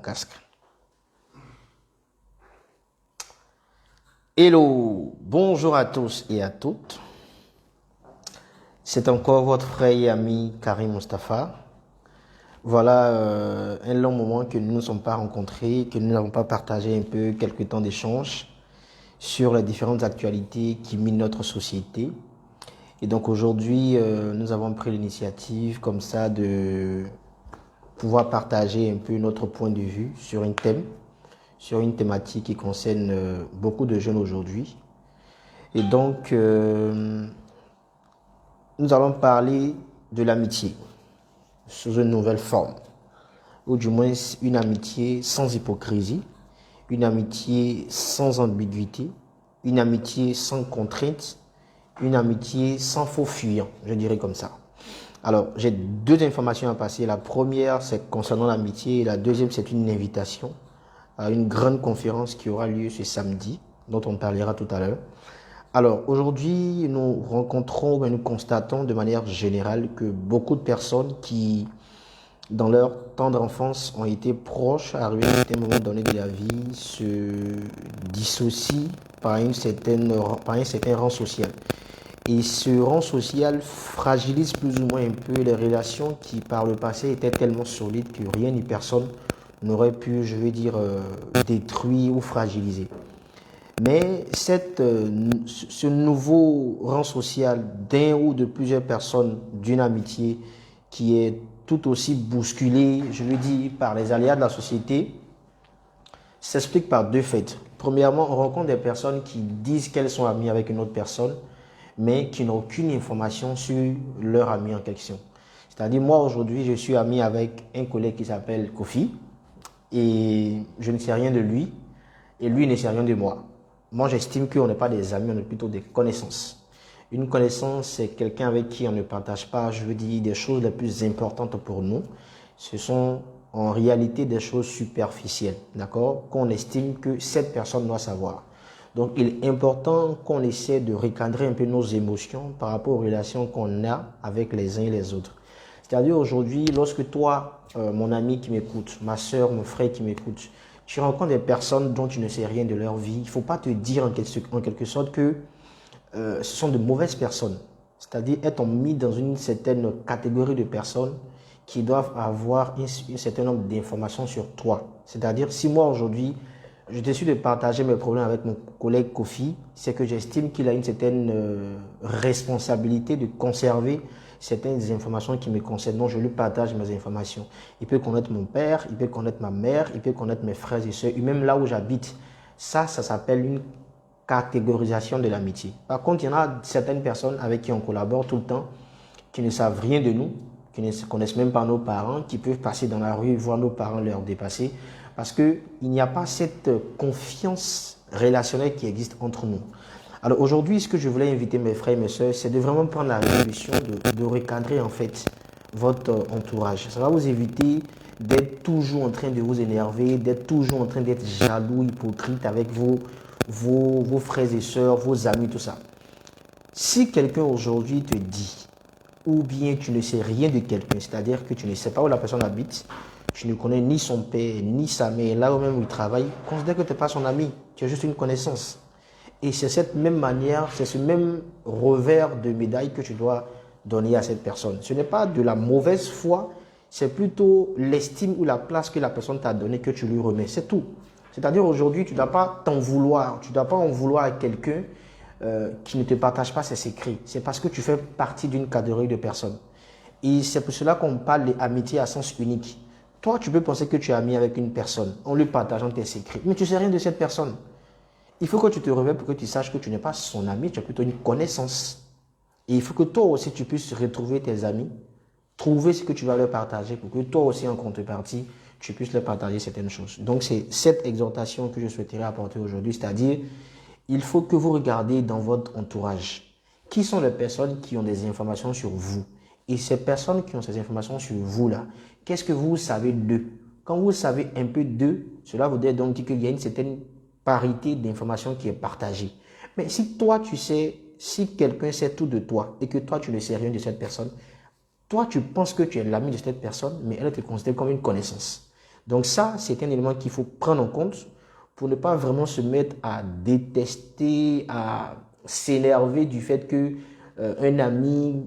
Casque. Hello, bonjour à tous et à toutes. C'est encore votre frère et ami Karim Mustafa. Voilà un long moment que nous ne nous sommes pas rencontrés, que nous n'avons pas partagé un peu quelques temps d'échange sur les différentes actualités qui minent notre société. Et donc aujourd'hui, nous avons pris l'initiative comme ça de pouvoir partager un peu notre point de vue sur un thème, sur une thématique qui concerne beaucoup de jeunes aujourd'hui. Et donc, nous allons parler de l'amitié sous une nouvelle forme, ou du moins une amitié sans hypocrisie, une amitié sans ambiguïté, une amitié sans contrainte, une amitié sans faux fuyant, je dirais comme ça. Alors, j'ai deux informations à passer. La première, c'est concernant l'amitié, et la deuxième, c'est une invitation à une grande conférence qui aura lieu ce samedi, dont on parlera tout à l'heure. Alors, aujourd'hui, nous constatons de manière générale que beaucoup de personnes qui, dans leur tendre enfance, ont été proches à un certain moment donné de la vie, se dissocient par un certain rang social. Et ce rang social fragilise plus ou moins un peu les relations qui, par le passé, étaient tellement solides que rien ni personne n'aurait pu, détruire ou fragiliser. Mais ce nouveau rang social d'un ou de plusieurs personnes d'une amitié qui est tout aussi bousculé, par les aléas de la société, s'explique par deux faits. Premièrement, on rencontre des personnes qui disent qu'elles sont amies avec une autre personne, mais qui n'ont aucune information sur leur ami en question. C'est-à-dire, moi aujourd'hui, je suis ami avec un collègue qui s'appelle Kofi, et je ne sais rien de lui, et lui ne sait rien de moi. Moi, j'estime qu'on n'est pas des amis, on est plutôt des connaissances. Une connaissance, c'est quelqu'un avec qui on ne partage pas, des choses les plus importantes pour nous. Ce sont en réalité des choses superficielles, d'accord, qu'on estime que cette personne doit savoir. Donc, il est important qu'on essaie de recadrer un peu nos émotions par rapport aux relations qu'on a avec les uns et les autres. C'est-à-dire aujourd'hui, lorsque toi, mon ami qui m'écoute, ma soeur, mon frère qui m'écoute, tu rencontres des personnes dont tu ne sais rien de leur vie, il ne faut pas te dire en quelque sorte que ce sont de mauvaises personnes. C'est-à-dire être mis dans une certaine catégorie de personnes qui doivent avoir un certain nombre d'informations sur toi. C'est-à-dire, si moi aujourd'hui, je décide de partager mes problèmes avec mon collègue Kofi, c'est que j'estime qu'il a une certaine responsabilité de conserver certaines informations qui me concernent. Donc, je lui partage mes informations. Il peut connaître mon père, il peut connaître ma mère, il peut connaître mes frères et sœurs, et même là où j'habite. Ça s'appelle une catégorisation de l'amitié. Par contre, il y en a certaines personnes avec qui on collabore tout le temps, qui ne savent rien de nous, qui ne connaissent même pas nos parents, qui peuvent passer dans la rue, voir nos parents leur dépasser, parce qu'il n'y a pas cette confiance relationnelle qui existe entre nous. Alors aujourd'hui, ce que je voulais inviter mes frères et mes soeurs, c'est de vraiment prendre la résolution de recadrer en fait votre entourage. Ça va vous éviter d'être toujours en train de vous énerver, d'être toujours en train d'être jaloux, hypocrite avec vos frères et sœurs, vos amis, tout ça. Si quelqu'un aujourd'hui te dit, ou bien tu ne sais rien de quelqu'un, c'est-à-dire que tu ne sais pas où la personne habite, tu ne connais ni son père, ni sa mère, là où même où il travaille, considère que tu n'es pas son ami, tu es juste une connaissance. Et c'est cette même manière, c'est ce même revers de médaille que tu dois donner à cette personne. Ce n'est pas de la mauvaise foi, c'est plutôt l'estime ou la place que la personne t'a donnée que tu lui remets. C'est tout. C'est-à-dire aujourd'hui, tu ne dois pas t'en vouloir. Tu ne dois pas en vouloir à quelqu'un qui ne te partage pas ses secrets. C'est parce que tu fais partie d'une catégorie de personnes. Et c'est pour cela qu'on parle d'amitié à sens unique. Toi, tu peux penser que tu es ami avec une personne en lui partageant tes secrets, mais tu ne sais rien de cette personne. Il faut que tu te réveilles pour que tu saches que tu n'es pas son ami, tu es plutôt une connaissance. Et il faut que toi aussi, tu puisses retrouver tes amis, trouver ce que tu vas leur partager pour que toi aussi, en contrepartie, tu puisses leur partager certaines choses. Donc, c'est cette exhortation que je souhaiterais apporter aujourd'hui, c'est-à-dire, il faut que vous regardiez dans votre entourage. Qui sont les personnes qui ont des informations sur vous? Et ces personnes qui ont ces informations sur vous là, qu'est-ce que vous savez d'eux? Quand vous savez un peu d'eux, cela voudrait donc dire qu'il y a une certaine parité d'informations qui est partagée. Mais si toi tu sais, si quelqu'un sait tout de toi et que toi tu ne sais rien de cette personne, toi tu penses que tu es l'ami de cette personne, mais elle te considère comme une connaissance. Donc ça, c'est un élément qu'il faut prendre en compte pour ne pas vraiment se mettre à détester, à s'énerver du fait que un ami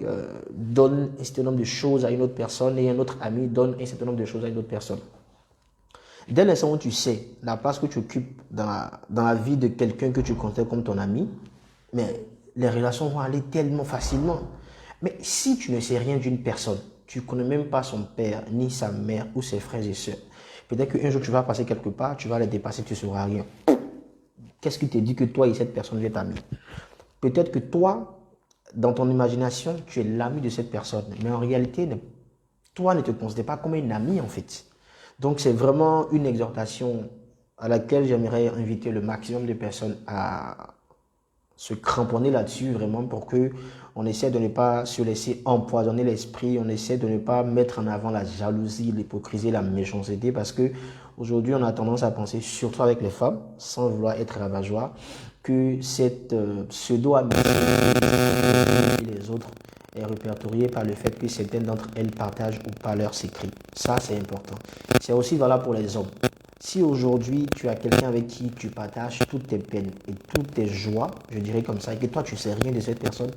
donne un certain nombre de choses à une autre personne et un autre ami donne un certain nombre de choses à une autre personne. Dès l'instant où tu sais la place que tu occupes dans la vie de quelqu'un que tu considères comme ton ami, mais les relations vont aller tellement facilement. Mais si tu ne sais rien d'une personne, tu ne connais même pas son père, ni sa mère, ou ses frères et sœurs, peut-être qu'un jour tu vas passer quelque part, tu vas les dépasser, tu ne sauras rien. Qu'est-ce qui te dit que toi et cette personne vous êtes amis? Peut-être que toi, dans ton imagination, tu es l'ami de cette personne, mais en réalité, toi ne te considères pas comme un ami en fait. Donc c'est vraiment une exhortation à laquelle j'aimerais inviter le maximum de personnes à se cramponner là-dessus vraiment pour que on essaie de ne pas se laisser empoisonner l'esprit, on essaie de ne pas mettre en avant la jalousie, l'hypocrisie, la méchanceté parce que aujourd'hui on a tendance à penser, surtout avec les femmes, sans vouloir être ravageois, que cette pseudo-amitié et les autres est répertoriée par le fait que certaines d'entre elles partagent ou pas leurs secrets. Ça, c'est important. C'est aussi valable pour les hommes. Si aujourd'hui, tu as quelqu'un avec qui tu partages toutes tes peines et toutes tes joies, je dirais comme ça, et que toi, tu ne sais rien de cette personne,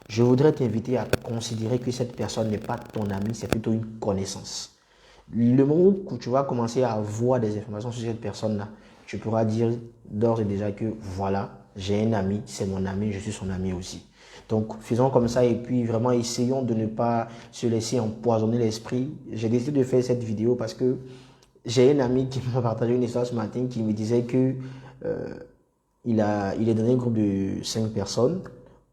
je voudrais t'inviter à considérer que cette personne n'est pas ton ami, c'est plutôt une connaissance. Le moment où tu vas commencer à avoir des informations sur cette personne-là, tu pourras dire d'ores et déjà que voilà, j'ai un ami, c'est mon ami, je suis son ami aussi. Donc, faisons comme ça et puis vraiment essayons de ne pas se laisser empoisonner l'esprit. J'ai décidé de faire cette vidéo parce que j'ai un ami qui m'a partagé une histoire ce matin qui me disait que il est dans un groupe de 5 personnes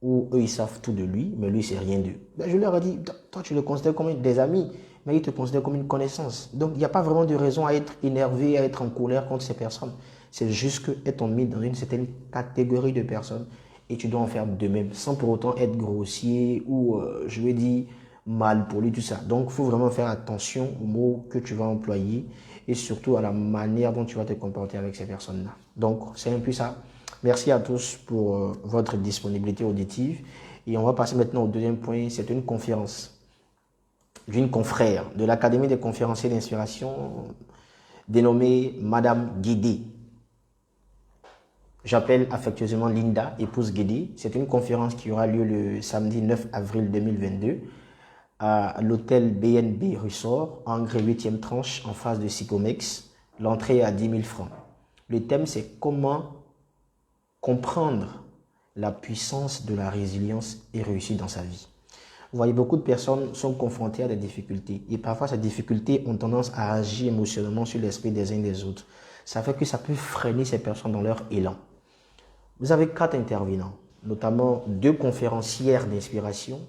où eux ils savent tout de lui, mais lui il sait rien d'eux. Ben, je leur ai dit, toi tu le considères comme des amis, mais ils te considèrent comme une connaissance. Donc il n'y a pas vraiment de raison à être énervé, à être en colère contre ces personnes. C'est juste qu'elles t'ont mis dans une certaine catégorie de personnes et tu dois en faire de même, sans pour autant être grossier ou, je vais dire, mal pour lui, tout ça. Donc il faut vraiment faire attention aux mots que tu vas employer et surtout à la manière dont tu vas te comporter avec ces personnes-là. Donc c'est un peu ça. Merci à tous pour votre disponibilité auditive. Et on va passer maintenant au deuxième point. C'est une conférence d'une confrère de l'Académie des conférenciers d'inspiration dénommée Madame Guédé. J'appelle affectueusement Linda, épouse Guédé. C'est une conférence qui aura lieu le samedi 9 avril 2022 à l'hôtel BNB Ressort, Angré 8e tranche en face de Sycomex. L'entrée est à 10 000 francs. Le thème, c'est comment comprendre la puissance de la résilience et réussir dans sa vie. Vous voyez, beaucoup de personnes sont confrontées à des difficultés et parfois ces difficultés ont tendance à agir émotionnellement sur l'esprit des uns des autres. Ça fait que ça peut freiner ces personnes dans leur élan. Vous avez 4 intervenants, notamment 2 conférencières d'inspiration,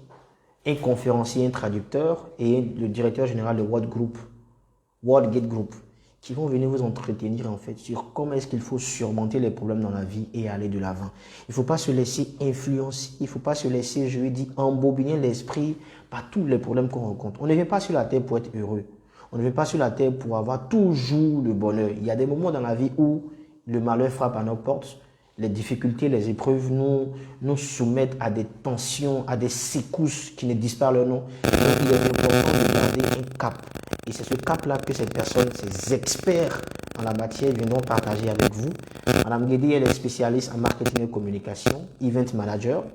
un conférencier, un traducteur et le directeur général de Worldgate Group, qui vont venir vous entretenir en fait sur comment est-ce qu'il faut surmonter les problèmes dans la vie et aller de l'avant. Il ne faut pas se laisser influencer, il ne faut pas se laisser, je veux dire, embobiner l'esprit par tous les problèmes qu'on rencontre. On ne vient pas sur la terre pour être heureux. On ne vient pas sur la terre pour avoir toujours le bonheur. Il y a des moments dans la vie où le malheur frappe à nos portes. Les difficultés, les épreuves nous soumettent à des tensions, à des secousses qui ne disent pas leur nom. Donc il est important de garder un cap. Et c'est ce cap-là que ces personnes, ces experts en la matière viendront partager avec vous. Madame Guédé, elle est spécialiste en marketing et communication, event manager,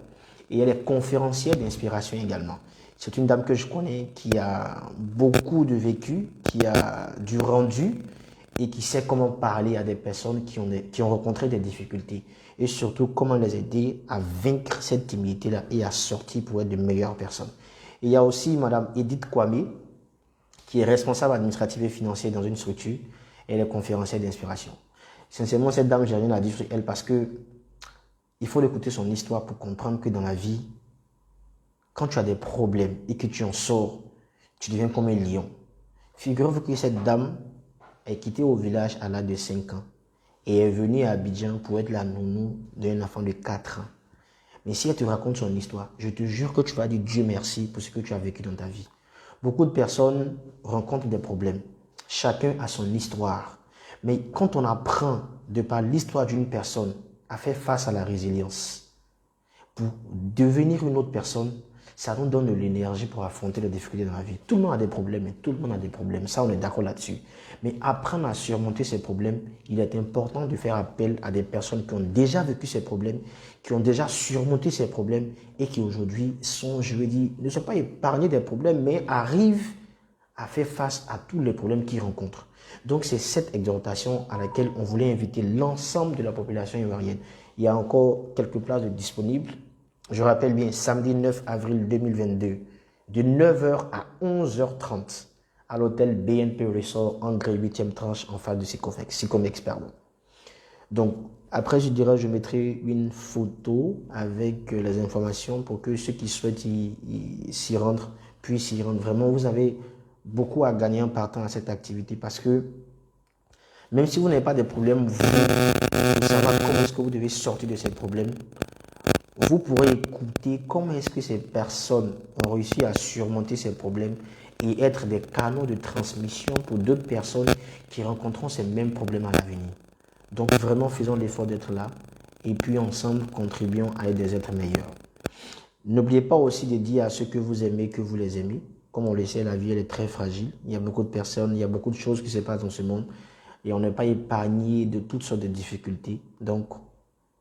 et elle est conférencière d'inspiration également. C'est une dame que je connais qui a beaucoup de vécu, qui a du rendu et qui sait comment parler à des personnes qui ont rencontré des difficultés et surtout comment les aider à vaincre cette timidité-là et à sortir pour être de meilleures personnes. Et il y a aussi Madame Edith Kwame, qui est responsable administratif et financier dans une structure et elle est conférencière d'inspiration. Sincèrement, cette dame, j'ai rien à dire sur elle parce que il faut écouter son histoire pour comprendre que dans la vie, quand tu as des problèmes et que tu en sors, tu deviens comme un lion. Figurez-vous que cette dame est quittée au village à l'âge de 5 ans et est venue à Abidjan pour être la nounou d'un enfant de 4 ans. Mais si elle te raconte son histoire, je te jure que tu vas dire Dieu merci pour ce que tu as vécu dans ta vie. Beaucoup de personnes rencontrent des problèmes. Chacun a son histoire. Mais quand on apprend de par l'histoire d'une personne à faire face à la résilience, pour devenir une autre personne, ça nous donne de l'énergie pour affronter les difficultés dans la vie. Tout le monde a des problèmes, et tout le monde a des problèmes. Ça, on est d'accord là-dessus. Mais apprendre à surmonter ces problèmes, il est important de faire appel à des personnes qui ont déjà vécu ces problèmes, qui ont déjà surmonté ces problèmes et qui aujourd'hui sont, je veux dire, ne sont pas épargnés des problèmes, mais arrivent à faire face à tous les problèmes qu'ils rencontrent. Donc, c'est cette exhortation à laquelle on voulait inviter l'ensemble de la population ivoirienne. Il y a encore quelques places disponibles. Je rappelle bien, samedi 9 avril 2022, de 9h à 11h30, à l'hôtel BNP Resort, André 8e tranche, en face de Sycomex, pardon. Donc, après, je dirais, je mettrai une photo avec les informations pour que ceux qui souhaitent s'y rendre puissent s'y rendre. Vraiment, vous avez beaucoup à gagner en partant à cette activité parce que même si vous n'avez pas de problème, vous savez comment est-ce que vous devez sortir de ces problèmes. Vous pourrez écouter comment est-ce que ces personnes ont réussi à surmonter ces problèmes et être des canaux de transmission pour d'autres personnes qui rencontreront ces mêmes problèmes à l'avenir. Donc vraiment, faisons l'effort d'être là et puis ensemble, contribuons à être des êtres meilleurs. N'oubliez pas aussi de dire à ceux que vous aimez que vous les aimez. Comme on le sait, la vie elle est très fragile. Il y a beaucoup de personnes, il y a beaucoup de choses qui se passent dans ce monde et on n'est pas épargné de toutes sortes de difficultés. Donc,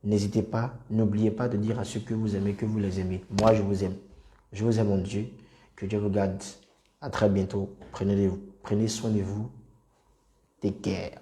n'hésitez pas, n'oubliez pas de dire à ceux que vous aimez que vous les aimez. Moi, je vous aime. Je vous aime, mon Dieu. Que Dieu vous garde. À très bientôt. Prenez soin de vous. Take care.